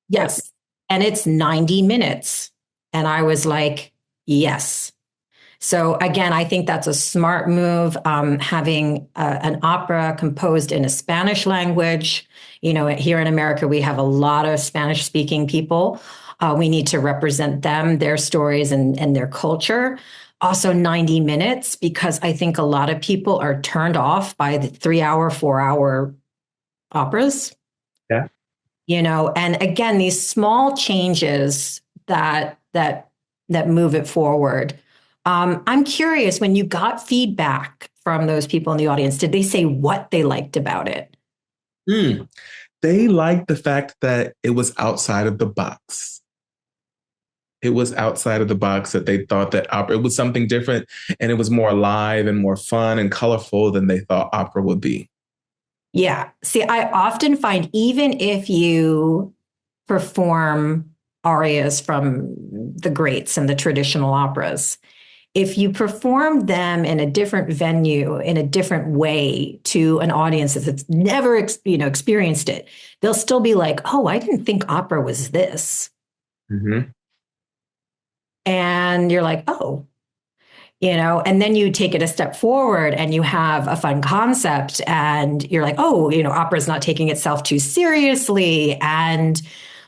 Speaker 1: yes, and it's 90 minutes. And I was like, yes. So again, I think that's a smart move. Having an opera composed in a Spanish language. Here in America, we have a lot of Spanish-speaking people. We need to represent them, their stories, and their culture. Also 90 minutes, because I think a lot of people are turned off by the 3-hour, 4-hour operas.
Speaker 2: Yeah.
Speaker 1: And again, these small changes that move it forward. I'm curious, when you got feedback from those people in the audience, did they say what they liked about it?
Speaker 2: They liked the fact that it was outside of the box. It was outside of the box, that they thought that opera, it was something different, and it was more alive and more fun and colorful than they thought opera would be.
Speaker 1: Yeah. See, I often find even if you perform arias from the greats and the traditional operas, if you perform them in a different venue, in a different way to an audience that's never experienced it, they'll still be like, oh, I didn't think opera was this.
Speaker 2: Mm-hmm.
Speaker 1: And you're like, oh, and then you take it a step forward and you have a fun concept and you're like, oh, opera's not taking itself too seriously. And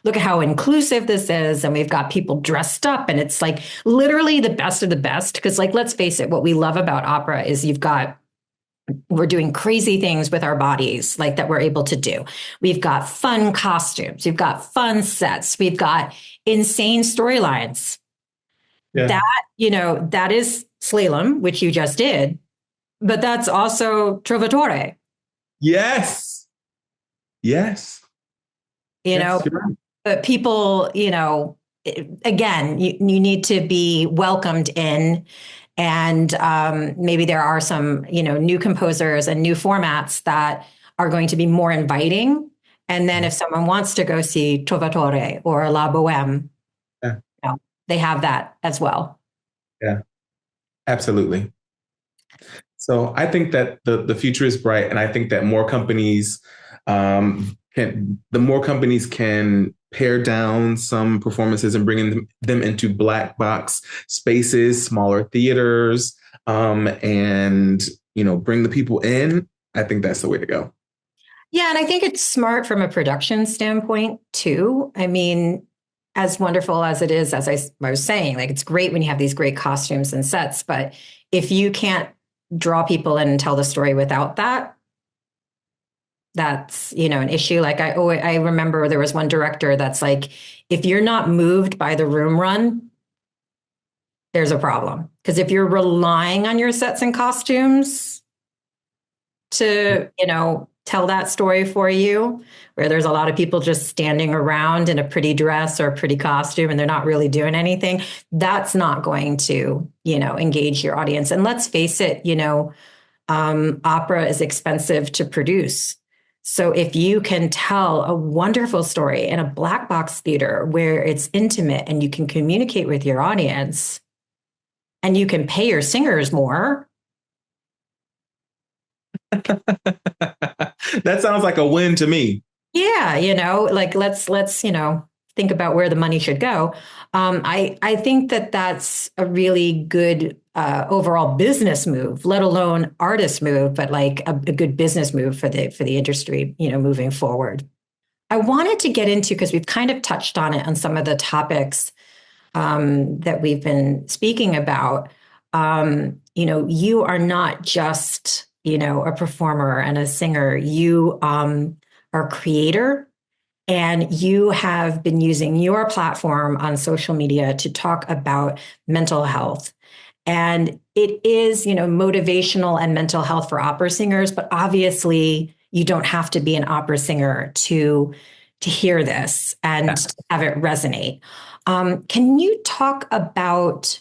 Speaker 1: look at how inclusive this is. And we've got people dressed up and it's like literally the best of the best. Because like, let's face it, what we love about opera is we're doing crazy things with our bodies like that we're able to do. We've got fun costumes. We've got fun sets. We've got insane storylines.
Speaker 2: Yeah.
Speaker 1: That is slalom, which you just did, but that's also Trovatore.
Speaker 2: Yes. Yes.
Speaker 1: Yes, but people, again, you need to be welcomed in. And maybe there are some, new composers and new formats that are going to be more inviting. And then if someone wants to go see Trovatore or La Boheme,
Speaker 2: yeah.
Speaker 1: They have that as well.
Speaker 2: Yeah, absolutely. So I think that the future is bright, and I think that more companies can pare down some performances and bring them into black box spaces, smaller theaters, and bring the people in. I think that's the way to go.
Speaker 1: Yeah, and I think it's smart from a production standpoint too. I mean, as wonderful as it is, as I was saying, like it's great when you have these great costumes and sets, but if you can't draw people in and tell the story without that, that's, an issue. Like I remember there was one director that's like, if you're not moved by the room run, there's a problem. Because if you're relying on your sets and costumes to, tell that story for you, where there's a lot of people just standing around in a pretty dress or a pretty costume and they're not really doing anything, that's not going to, engage your audience. And let's face it, opera is expensive to produce. So if you can tell a wonderful story in a black box theater where it's intimate and you can communicate with your audience and you can pay your singers more,
Speaker 2: that sounds like a win to me.
Speaker 1: Yeah, like let's think about where the money should go. I think that that's a really good overall business move, let alone artist move, but like a good business move for the industry, moving forward. I wanted to get into, because we've kind of touched on it on some of the topics that we've been speaking about. You are not just a performer and a singer. You are a creator, and you have been using your platform on social media to talk about mental health. And it is, motivational and mental health for opera singers, but obviously you don't have to be an opera singer to hear this and have it resonate. Can you talk about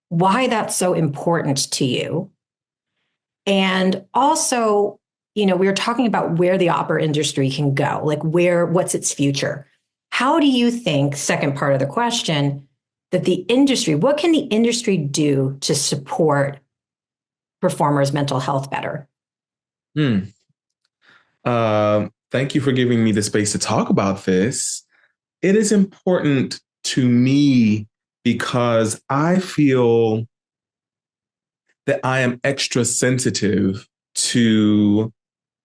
Speaker 1: why that's so important to you? And also, we were talking about where the opera industry can go, like what's its future? How do you think, second part of the question, that what can the industry do to support performers' mental health better?
Speaker 2: Thank you for giving me the space to talk about this. It is important to me because I feel that I am extra sensitive to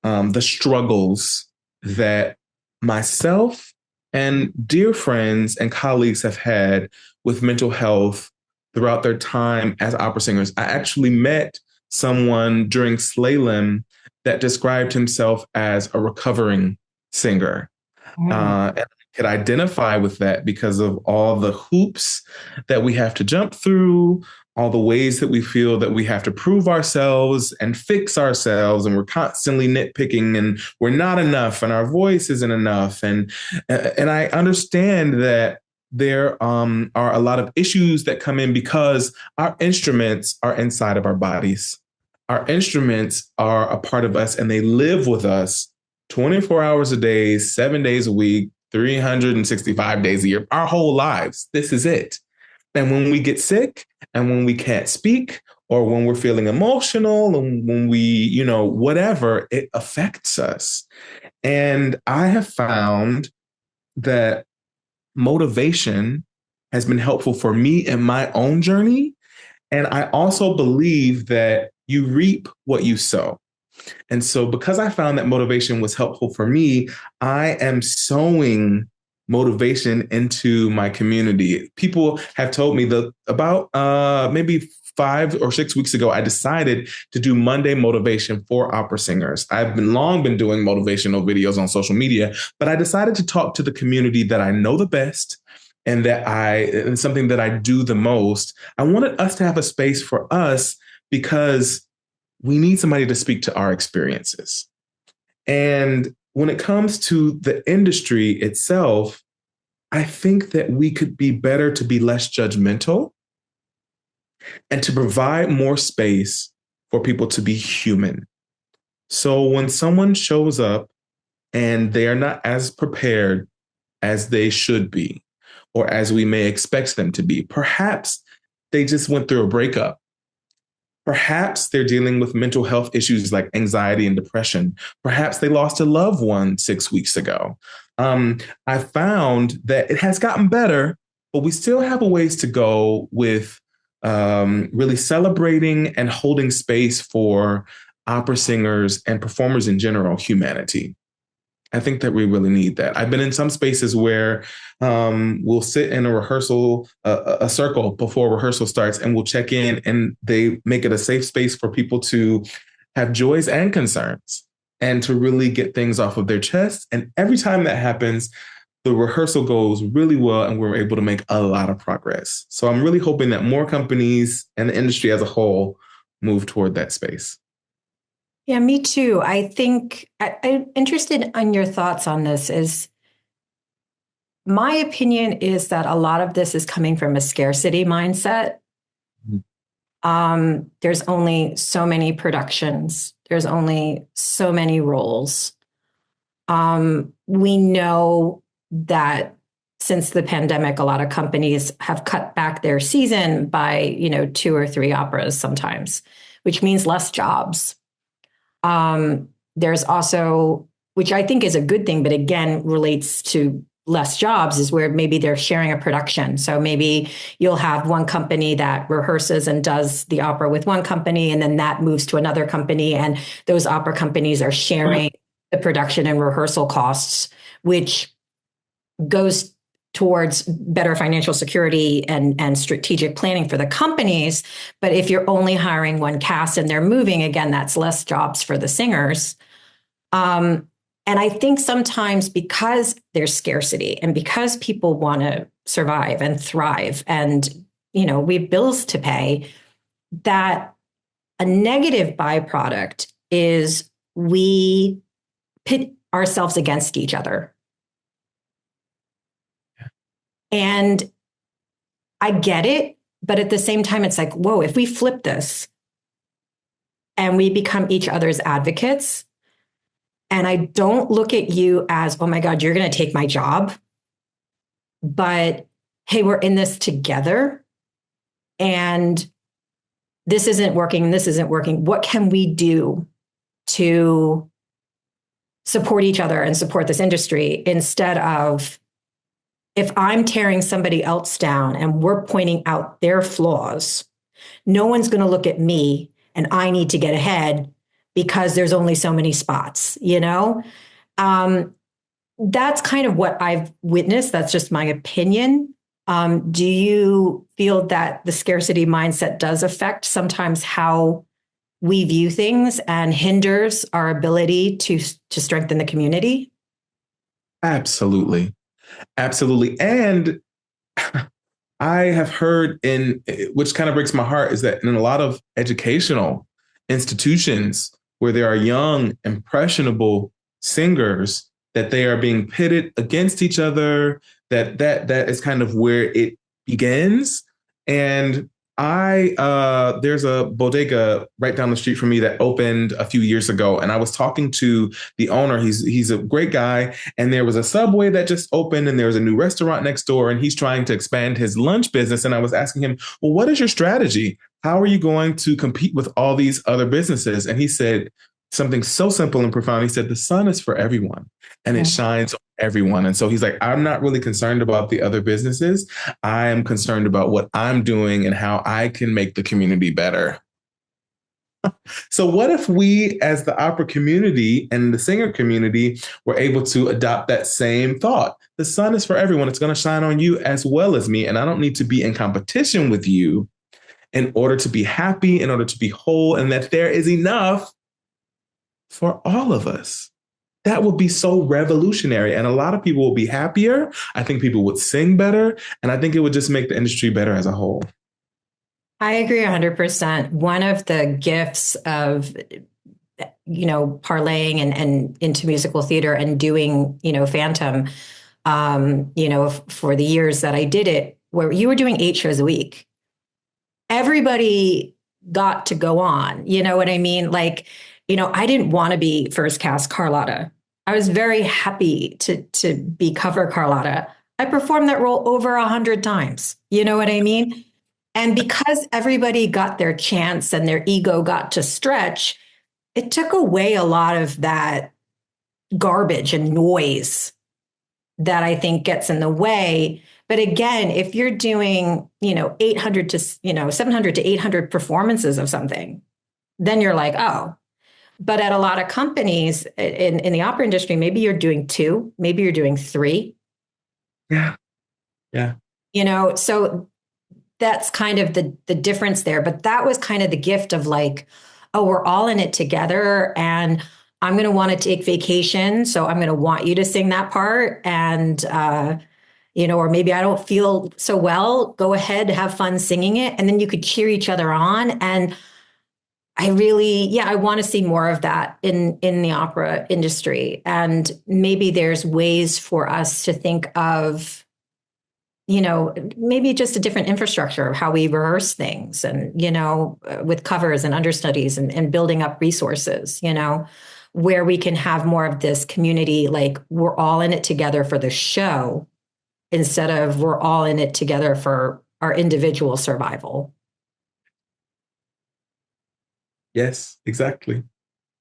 Speaker 2: the struggles that myself and dear friends and colleagues have had with mental health throughout their time as opera singers. I actually met someone during Slalom that described himself as a recovering singer. And I could identify with that because of all the hoops that we have to jump through, all the ways that we feel that we have to prove ourselves and fix ourselves, and we're constantly nitpicking and we're not enough and our voice isn't enough. And I understand that there are a lot of issues that come in because our instruments are inside of our bodies. Our instruments are a part of us and they live with us 24 hours a day, 7 days a week, 365 days a year, our whole lives. This is it. And when we get sick and when we can't speak or when we're feeling emotional and when we, whatever, it affects us. And I have found that motivation has been helpful for me in my own journey. And I also believe that you reap what you sow. And so, because I found that motivation was helpful for me, I am sowing motivation into my community. People have told me that about maybe 5 or 6 weeks ago, I decided to do Monday motivation for opera singers. I've long been doing motivational videos on social media, but I decided to talk to the community that I know the best and something that I do the most. I wanted us to have a space for us because we need somebody to speak to our experiences. And when it comes to the industry itself, I think that we could be better to be less judgmental and to provide more space for people to be human. So when someone shows up and they are not as prepared as they should be, or as we may expect them to be, perhaps they just went through a breakup. Perhaps they're dealing with mental health issues like anxiety and depression. Perhaps they lost a loved one 6 weeks ago. I found that it has gotten better, but we still have a ways to go with really celebrating and holding space for opera singers and performers in general, humanity. I think that we really need that. I've been in some spaces where we'll sit in a rehearsal, a circle before rehearsal starts, and we'll check in, and they make it a safe space for people to have joys and concerns and to really get things off of their chest. And every time that happens, the rehearsal goes really well and we're able to make a lot of progress. So I'm really hoping that more companies and the industry as a whole move toward that space.
Speaker 1: Yeah, me too. I think I'm interested in your thoughts on this. Is my opinion is that a lot of this is coming from a scarcity mindset. There's only so many productions. There's only so many roles. We know that since the pandemic, a lot of companies have cut back their season by, 2 or 3 operas sometimes, which means less jobs. There's also, which I think is a good thing, but again, relates to less jobs, is where maybe they're sharing a production. So maybe you'll have one company that rehearses and does the opera with one company, and then that moves to another company. And those opera companies are sharing the production and rehearsal costs, which goes towards better financial security and strategic planning for the companies. But if you're only hiring one cast and they're moving, again, that's less jobs for the singers. And I think sometimes because there's scarcity and because people want to survive and thrive and, we have bills to pay, that a negative byproduct is we pit ourselves against each other. And I get it, but at the same time, it's like, whoa, if we flip this and we become each other's advocates, and I don't look at you as, oh my God, you're going to take my job, but hey, we're in this together and this isn't working, this isn't working. What can we do to support each other and support this industry, instead of, if I'm tearing somebody else down and we're pointing out their flaws, no one's going to look at me and I need to get ahead because there's only so many spots, That's kind of what I've witnessed. That's just my opinion. Do you feel that the scarcity mindset does affect sometimes how we view things and hinders our ability to strengthen the community?
Speaker 2: Absolutely. Absolutely. And I have heard, which kind of breaks my heart, is that in a lot of educational institutions where there are young, impressionable singers, that they are being pitted against each other, that is kind of where it begins. And There's a bodega right down the street from me that opened a few years ago, and I was talking to the owner. He's a great guy, and there was a Subway that just opened, and there was a new restaurant next door, and he's trying to expand his lunch business. And I was asking him, well, what is your strategy? How are you going to compete with all these other businesses? And he said something so simple and profound. He said, the sun is for everyone, and it shines on everyone. And so he's like, I'm not really concerned about the other businesses. I am concerned about what I'm doing and how I can make the community better. So, what if we, as the opera community and the singer community, were able to adopt that same thought? The sun is for everyone. It's going to shine on you as well as me. And I don't need to be in competition with you in order to be happy, in order to be whole, and that there is enough for all of us. That would be so revolutionary. And a lot of people will be happier. I think people would sing better. And I think it would just make the industry better as a whole.
Speaker 1: I agree 100%. One of the gifts of, parlaying and into musical theater and doing, Phantom, for the years that I did it, where you were doing 8 shows a week, everybody got to go on. You know what I mean? Like, I didn't want to be first cast Carlotta. I was very happy to be cover Carlotta. I performed that role over 100 times. You know what I mean? And because everybody got their chance and their ego got to stretch, it took away a lot of that garbage and noise that I think gets in the way. But again, if you're doing, 800 to, 700 to 800 performances of something, then you're like, oh. But at a lot of companies in the opera industry, maybe you're doing 2, maybe you're doing 3.
Speaker 2: Yeah. Yeah.
Speaker 1: So that's kind of the difference there. But that was kind of the gift of like, oh, we're all in it together, and I'm going to want to take vacation. So I'm going to want you to sing that part. And, or maybe I don't feel so well, go ahead, have fun singing it. And then you could cheer each other on. And I want to see more of that in the opera industry. And maybe there's ways for us to think of, maybe just a different infrastructure of how we rehearse things and, with covers and understudies and building up resources, where we can have more of this community, like we're all in it together for the show instead of we're all in it together for our individual survival.
Speaker 2: Yes, exactly.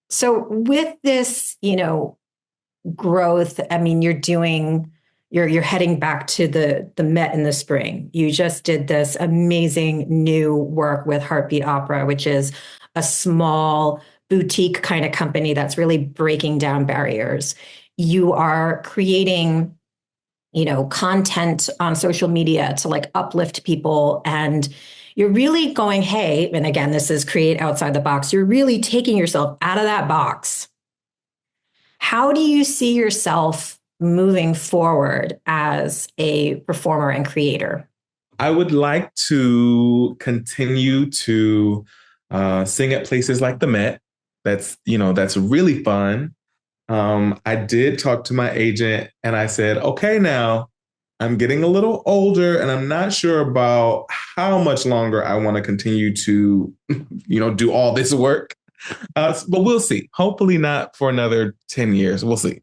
Speaker 1: So with this, growth, I mean, you're heading back to the Met in the spring. You just did this amazing new work with Heartbeat Opera, which is a small boutique kind of company that's really breaking down barriers. You are creating, content on social media to like uplift people, and you're really going, hey, and again, this is create outside the box. You're really taking yourself out of that box. How do you see yourself moving forward as a performer and creator?
Speaker 2: I would like to continue to sing at places like the Met. That's really fun. I did talk to my agent and I said, okay, now I'm getting a little older and I'm not sure about how much longer I want to continue to, do all this work. But we'll see. Hopefully not for another 10 years. We'll see.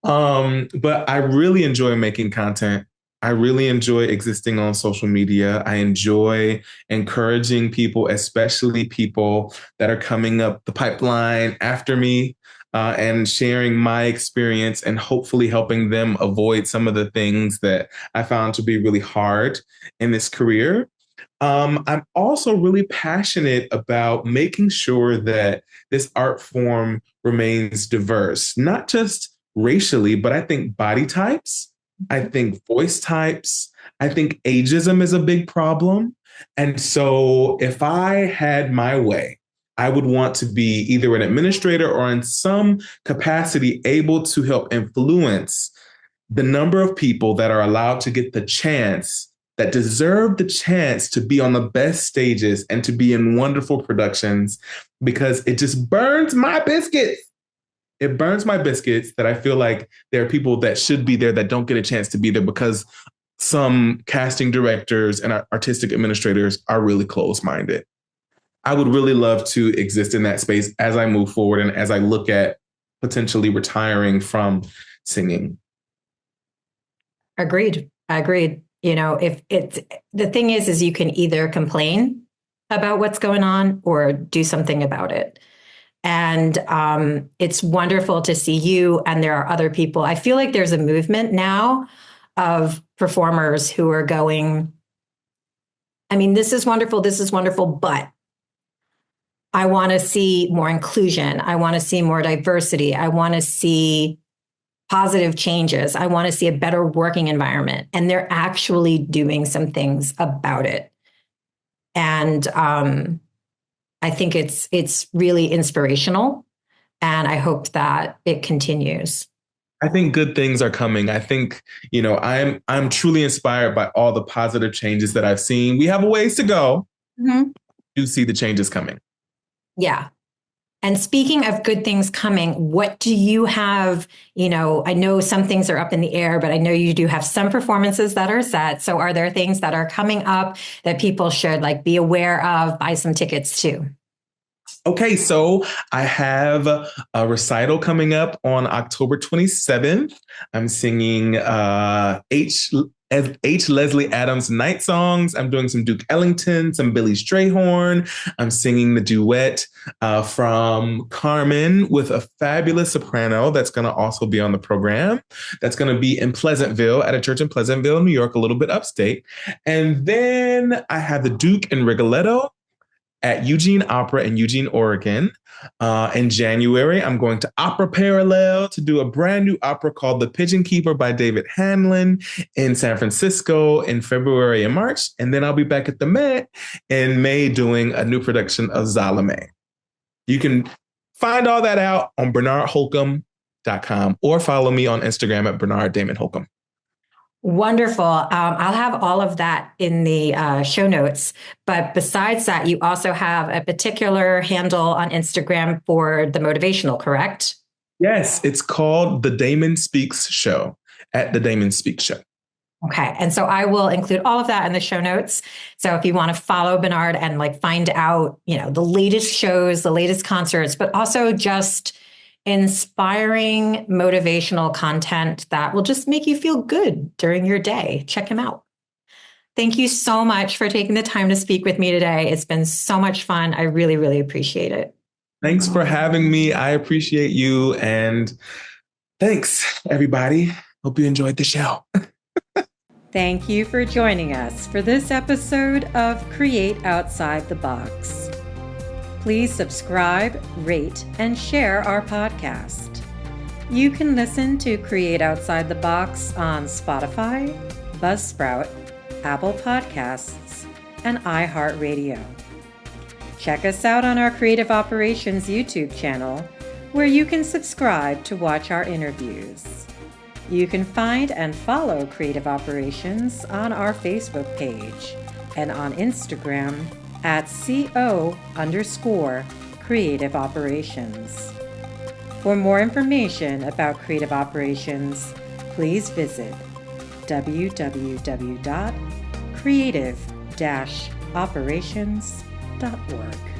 Speaker 2: But I really enjoy making content. I really enjoy existing on social media. I enjoy encouraging people, especially people that are coming up the pipeline after me, and sharing my experience and hopefully helping them avoid some of the things that I found to be really hard in this career. I'm also really passionate about making sure that this art form remains diverse, not just racially, but I think body types, I think voice types, I think ageism is a big problem. And so if I had my way, I would want to be either an administrator or in some capacity able to help influence the number of people that are allowed to get the chance, that deserve the chance to be on the best stages and to be in wonderful productions, because it just burns my biscuits. It burns my biscuits that I feel like there are people that should be there that don't get a chance to be there because some casting directors and artistic administrators are really closed-minded. I would really love to exist in that space as I move forward and as I look at potentially retiring from singing.
Speaker 1: Agreed. If it's the thing is you can either complain about what's going on or do something about it. And it's wonderful to see you, and there are other people. I feel like there's a movement now of performers who are going, I mean, this is wonderful, but I want to see more inclusion. I want to see more diversity. I want to see positive changes. I want to see a better working environment. And they're actually doing some things about it. And I think it's really inspirational. And I hope that it continues.
Speaker 2: I think good things are coming. I think, I'm truly inspired by all the positive changes that I've seen. We have a ways to go. Mm-hmm. You see the changes coming.
Speaker 1: Yeah. And speaking of good things coming, what do you have? I know some things are up in the air, but I know you do have some performances that are set. So are there things that are coming up that people should be aware of, buy some tickets to?
Speaker 2: Okay, so I have a recital coming up on October 27th. I'm singing H. Leslie Adams Night Songs. I'm doing some Duke Ellington, some Billy Strayhorn. I'm singing the duet from Carmen with a fabulous soprano that's going to also be on the program. That's going to be in Pleasantville, at a church in Pleasantville, New York, a little bit upstate. And then I have the Duke and Rigoletto at Eugene Opera in Eugene, Oregon. In January, I'm going to Opera Parallel to do a brand new opera called The Pigeon Keeper by David Hanlon in San Francisco in February and March. And then I'll be back at the Met in May doing a new production of Salome. You can find all that out on BernardHolcomb.com or follow me on Instagram at Bernard Damon Holcomb.
Speaker 1: Wonderful. I'll have all of that in the show notes. But besides that, you also have a particular handle on Instagram for the motivational, correct?
Speaker 2: Yes, it's called The Damon Speaks Show, at The Damon Speaks Show.
Speaker 1: Okay. And so I will include all of that in the show notes. So if you want to follow Bernard and find out, the latest shows, the latest concerts, but also just inspiring, motivational content that will just make you feel good during your day. Check him out. Thank you so much for taking the time to speak with me today. It's been so much fun. I really, really appreciate it.
Speaker 2: Thanks for having me. I appreciate you. And thanks, everybody. Hope you enjoyed the show.
Speaker 1: Thank you for joining us for this episode of Create Outside the Box. Please subscribe, rate, and share our podcast. You can listen to Create Outside the Box on Spotify, Buzzsprout, Apple Podcasts, and iHeartRadio. Check us out on our Creative Operations YouTube channel, where you can subscribe to watch our interviews. You can find and follow Creative Operations on our Facebook page and on Instagram at @CO_Creative Operations. For more information about Creative Operations, please visit www.creative-operations.org.